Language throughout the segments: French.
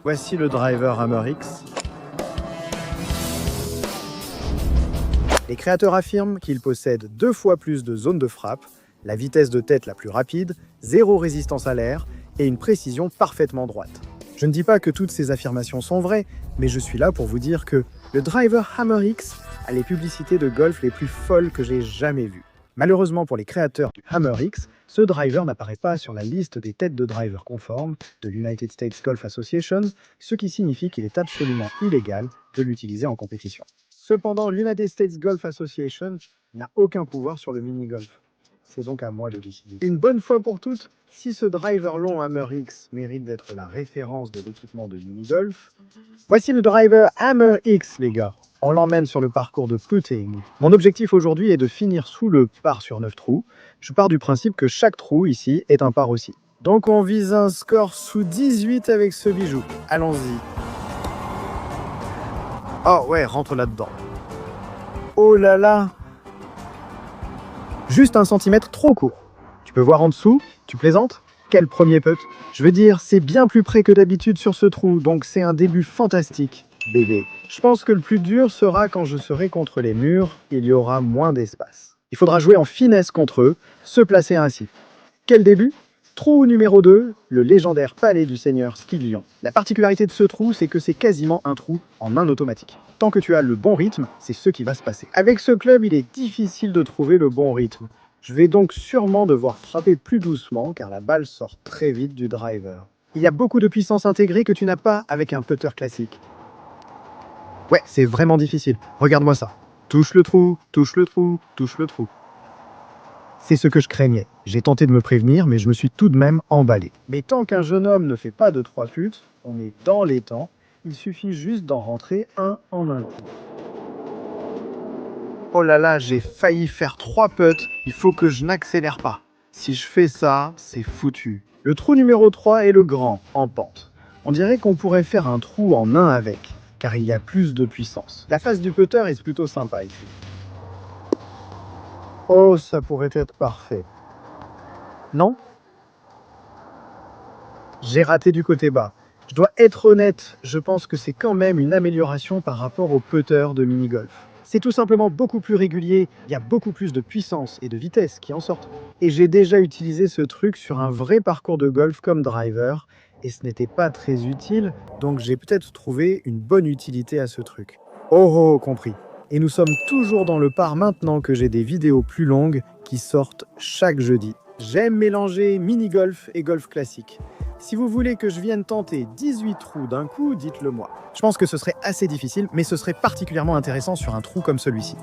Voici le driver Hammer X. Les créateurs affirment qu'il possède 2 fois plus de zones de frappe, la vitesse de tête la plus rapide, 0 résistance à l'air et une précision parfaitement droite. Je ne dis pas que toutes ces affirmations sont vraies, mais je suis là pour vous dire que le driver Hammer X a les publicités de golf les plus folles que j'ai jamais vues. Malheureusement pour les créateurs du Hammer X, ce driver n'apparaît pas sur la liste des têtes de driver conformes de l'United States Golf Association, ce qui signifie qu'il est absolument illégal de l'utiliser en compétition. Cependant, l'United States Golf Association n'a aucun pouvoir sur le mini-golf. C'est donc à moi de décider. Une bonne fois pour toutes, si ce driver long Hammer X mérite d'être la référence de l'équipement de mini-golf, voici le driver Hammer X, les gars. On l'emmène sur le parcours de putting. Mon objectif aujourd'hui est de finir sous le par sur 9 trous. Je pars du principe que chaque trou ici est un par aussi. Donc on vise un score sous 18 avec ce bijou. Allons-y. Oh ouais, rentre là-dedans. Oh là là. Juste 1 centimètre trop court. Tu peux voir en dessous? Tu plaisantes? Quel premier putt! Je veux dire, c'est bien plus près que d'habitude sur ce trou, donc c'est un début fantastique, bébé. Je pense que le plus dur sera quand je serai contre les murs, il y aura moins d'espace. Il faudra jouer en finesse contre eux, se placer ainsi. Quel début? Trou numéro 2, le légendaire palais du seigneur Skillion. La particularité de ce trou, c'est que c'est quasiment un trou en main automatique. Tant que tu as le bon rythme, c'est ce qui va se passer. Avec ce club, il est difficile de trouver le bon rythme. Je vais donc sûrement devoir frapper plus doucement car la balle sort très vite du driver. Il y a beaucoup de puissance intégrée que tu n'as pas avec un putter classique. Ouais, c'est vraiment difficile. Regarde-moi ça. Touche le trou, touche le trou, touche le trou. C'est ce que je craignais. J'ai tenté de me prévenir, mais je me suis tout de même emballé. Mais tant qu'un jeune homme ne fait pas de 3 putes, on est dans les temps, il suffit juste d'en rentrer un en un coup. Oh là là, j'ai failli faire 3 putts, il faut que je n'accélère pas. Si je fais ça, c'est foutu. Le trou numéro 3 est le grand, en pente. On dirait qu'on pourrait faire un trou en un avec, car il y a plus de puissance. La face du putter est plutôt sympa ici. Oh, ça pourrait être parfait. Non? J'ai raté du côté bas. Je dois être honnête, je pense que c'est quand même une amélioration par rapport au putter de mini-golf. C'est tout simplement beaucoup plus régulier, il y a beaucoup plus de puissance et de vitesse qui en sortent. Et j'ai déjà utilisé ce truc sur un vrai parcours de golf comme driver, et ce n'était pas très utile, donc j'ai peut-être trouvé une bonne utilité à ce truc. Oh oh, compris. Et nous sommes toujours dans le par maintenant que j'ai des vidéos plus longues qui sortent chaque jeudi. J'aime mélanger mini-golf et golf classique. Si vous voulez que je vienne tenter 18 trous d'un coup, dites-le moi. Je pense que ce serait assez difficile, mais ce serait particulièrement intéressant sur un trou comme celui-ci.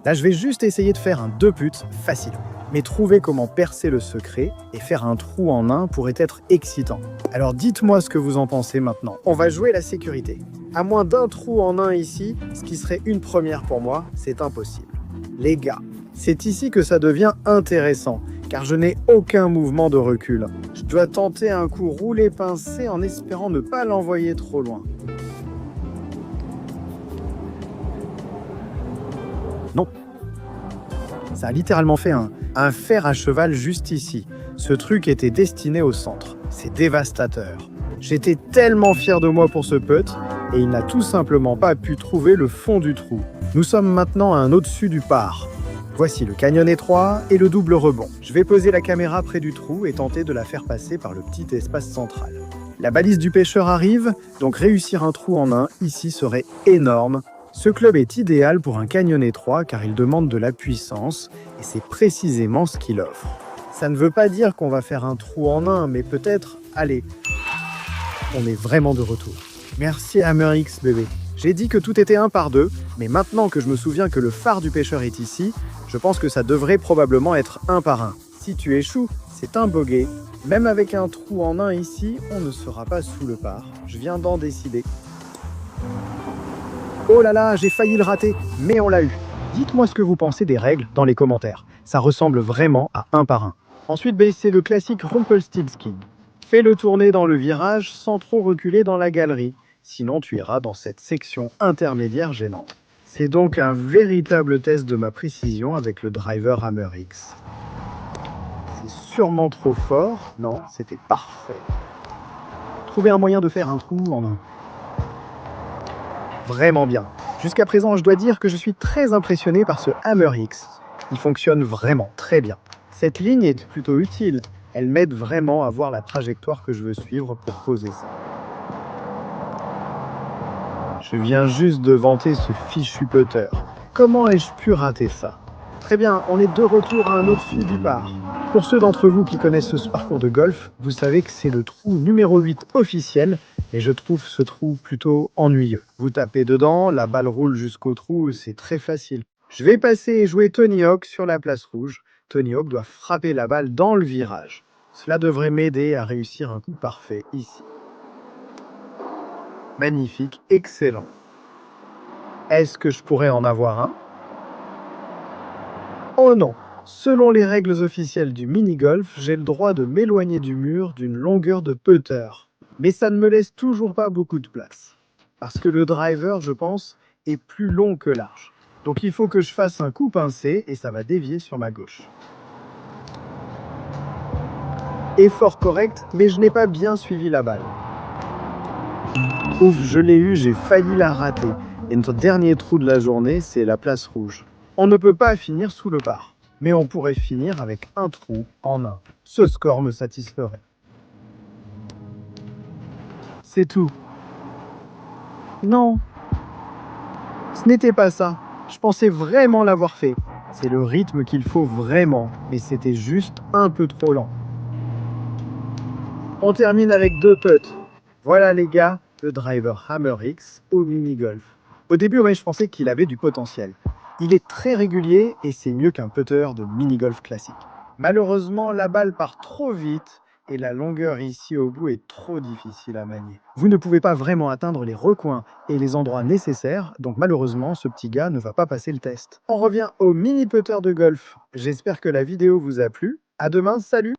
Là, je vais juste essayer de faire un 2 putts facile. Mais trouver comment percer le secret et faire un trou en un pourrait être excitant. Alors dites-moi ce que vous en pensez maintenant. On va jouer la sécurité. À moins d'un trou en un ici, ce qui serait une première pour moi, c'est impossible. Les gars, c'est ici que ça devient intéressant, car je n'ai aucun mouvement de recul. Je dois tenter un coup roulé-pincé en espérant ne pas l'envoyer trop loin. Non. Ça a littéralement fait un fer à cheval juste ici. Ce truc était destiné au centre. C'est dévastateur. J'étais tellement fier de moi pour ce putt, et il n'a tout simplement pas pu trouver le fond du trou. Nous sommes maintenant à un au-dessus du par. Voici le canyon étroit et le double rebond. Je vais poser la caméra près du trou et tenter de la faire passer par le petit espace central. La balise du pêcheur arrive, donc réussir un trou en un ici serait énorme. Ce club est idéal pour un canyon étroit car il demande de la puissance et c'est précisément ce qu'il offre. Ça ne veut pas dire qu'on va faire un trou en un, mais peut-être, allez, on est vraiment de retour. Merci Hammer X bébé. J'ai dit que tout était 1 par 2, mais maintenant que je me souviens que le phare du pêcheur est ici, je pense que ça devrait probablement être 1 par 1. Si tu échoues, c'est un bogey. Même avec un trou en 1 ici, on ne sera pas sous le par. Je viens d'en décider. Oh là là, j'ai failli le rater, mais on l'a eu. Dites-moi ce que vous pensez des règles dans les commentaires. Ça ressemble vraiment à 1 par 1. Ensuite, c'est le classique Rumpelstiltskin. Fais-le tourner dans le virage sans trop reculer dans la galerie. Sinon, tu iras dans cette section intermédiaire gênante. C'est donc un véritable test de ma précision avec le driver Hammer X. C'est sûrement trop fort. Non, c'était parfait. trouver un moyen de faire un trou en un. Vraiment bien. Jusqu'à présent, je dois dire que je suis très impressionné par ce Hammer X. Il fonctionne vraiment très bien. Cette ligne est plutôt utile. Elle m'aide vraiment à voir la trajectoire que je veux suivre pour poser ça. Je viens juste de vanter ce fichu putter. Comment ai-je pu rater ça? Très bien, on est de retour à un au-dessus du par. Pour ceux d'entre vous qui connaissent ce parcours de golf, vous savez que c'est le trou numéro 8 officiel, et je trouve ce trou plutôt ennuyeux. Vous tapez dedans, la balle roule jusqu'au trou, c'est très facile. Je vais passer et jouer Tony Hawk sur la place rouge. Tony Hawk doit frapper la balle dans le virage. Cela devrait m'aider à réussir un coup parfait ici. Magnifique, excellent. Est-ce que je pourrais en avoir un? Oh non! Selon les règles officielles du mini-golf, j'ai le droit de m'éloigner du mur d'une longueur de putter. Mais ça ne me laisse toujours pas beaucoup de place. Parce que le driver, je pense, est plus long que large. Donc il faut que je fasse un coup pincé et ça va dévier sur ma gauche. Effort correct, mais je n'ai pas bien suivi la balle. Ouf, je l'ai eu, j'ai failli la rater. Et notre dernier trou de la journée, c'est la place rouge. On ne peut pas finir sous le par, mais on pourrait finir avec un trou en un. Ce score me satisferait. C'est tout. Non, ce n'était pas ça. Je pensais vraiment l'avoir fait. C'est le rythme qu'il faut vraiment, mais c'était juste un peu trop lent. On termine avec 2 putts. Voilà les gars, le driver Hammer X au mini-golf. Au début, ouais, je pensais qu'il avait du potentiel. Il est très régulier et c'est mieux qu'un putter de mini-golf classique. Malheureusement, la balle part trop vite et la longueur ici au bout est trop difficile à manier. Vous ne pouvez pas vraiment atteindre les recoins et les endroits nécessaires, donc malheureusement, ce petit gars ne va pas passer le test. On revient au mini-putter de golf. J'espère que la vidéo vous a plu. À demain, salut!